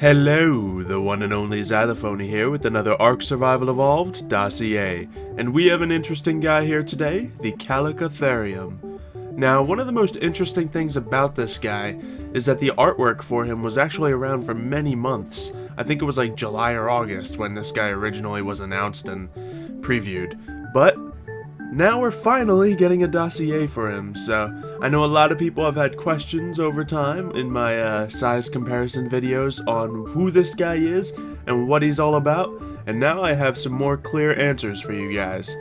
Hello, the one and only Xylophoney here with another ARK Survival Evolved Dossier, and we have an interesting guy here today, the Chalicotherium. Now, one of the most interesting things about this guy is that the artwork for him was actually around for many months. I think it was like July or August when this guy originally was announced and previewed, but now we're finally getting a dossier for him. So I know a lot of people have had questions over time in my size comparison videos on who this guy is and what he's all about, and now I have some more clear answers for you guys.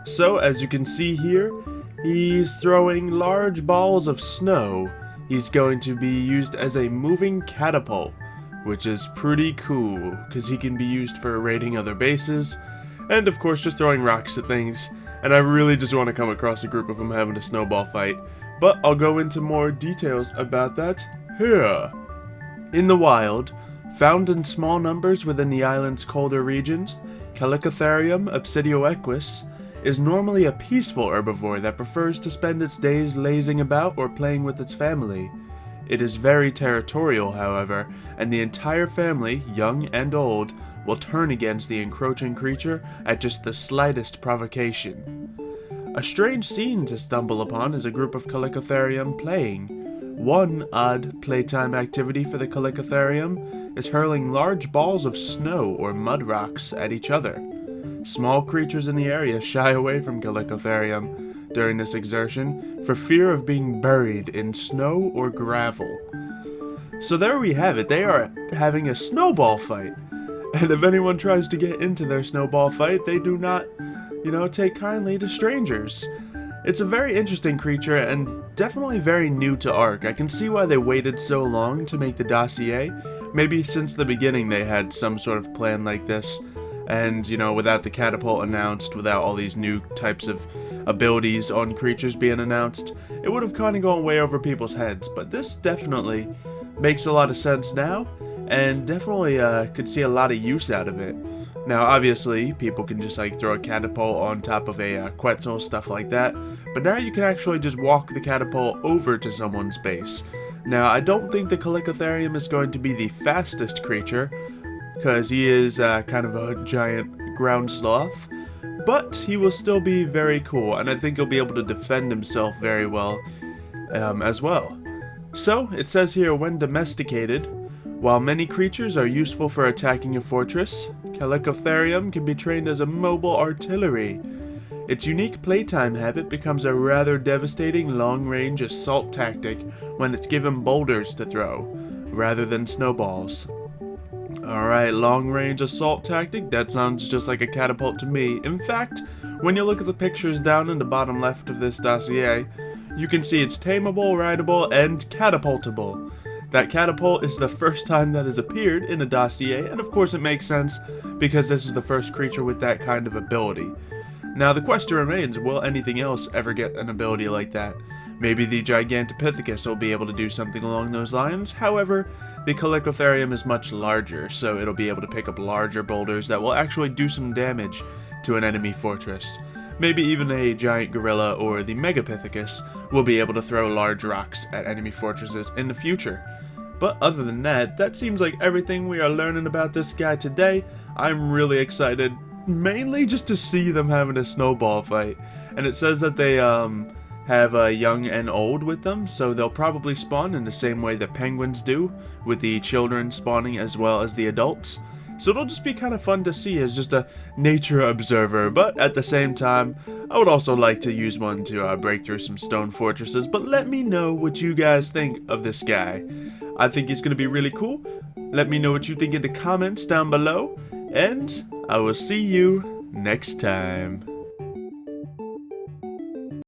So as you can see here, he's throwing large balls of snow. He's going to be used as a moving catapult, which is pretty cool because he can be used for raiding other bases and of course just throwing rocks at things. And I really just want to come across a group of them having a snowball fight, but I'll go into more details about that here. In the wild, found in small numbers within the island's colder regions, Chalicotherium obsidioequus is normally a peaceful herbivore that prefers to spend its days lazing about or playing with its family. It is very territorial, however, and the entire family, young and old, will turn against the encroaching creature at just the slightest provocation. A strange scene to stumble upon is a group of Chalicotherium playing. One odd playtime activity for the Chalicotherium is hurling large balls of snow or mud rocks at each other. Small creatures in the area shy away from Chalicotherium during this exertion for fear of being buried in snow or gravel. So there we have it, they are having a snowball fight. And if anyone tries to get into their snowball fight, they do not, take kindly to strangers. It's a very interesting creature and definitely very new to ARK. I can see why they waited so long to make the dossier. Maybe since the beginning they had some sort of plan like this. And, without the catapult announced, without all these new types of abilities on creatures being announced, it would have kind of gone way over people's heads. But this definitely makes a lot of sense now, and definitely could see a lot of use out of it. Now obviously people can just throw a catapult on top of a Quetzal, stuff like that, but now you can actually just walk the catapult over to someone's base. Now I don't think the Chalicotherium is going to be the fastest creature, because he is kind of a giant ground sloth, but he will still be very cool, and I think he'll be able to defend himself very well as well. So it says here, when domesticated, while many creatures are useful for attacking a fortress, Chalicotherium can be trained as a mobile artillery. Its unique playtime habit becomes a rather devastating long-range assault tactic when it's given boulders to throw, rather than snowballs. Alright, long-range assault tactic, that sounds just like a catapult to me. In fact, when you look at the pictures down in the bottom left of this dossier, you can see it's tameable, rideable, and catapultable. That catapult is the first time that has appeared in a dossier, and of course it makes sense because this is the first creature with that kind of ability. Now the question remains, will anything else ever get an ability like that? Maybe the Gigantopithecus will be able to do something along those lines. However, the Chalicotherium is much larger, so it'll be able to pick up larger boulders that will actually do some damage to an enemy fortress. Maybe even a giant gorilla or the Megapithecus will be able to throw large rocks at enemy fortresses in the future. But other than that, that seems like everything we are learning about this guy today. I'm really excited, mainly just to see them having a snowball fight. And it says that they have young and old with them, so they'll probably spawn in the same way that penguins do, with the children spawning as well as the adults. So it'll just be kind of fun to see as just a nature observer, but at the same time, I would also like to use one to break through some stone fortresses. But let me know what you guys think of this guy. I think he's going to be really cool. Let me know what you think in the comments down below, and I will see you next time.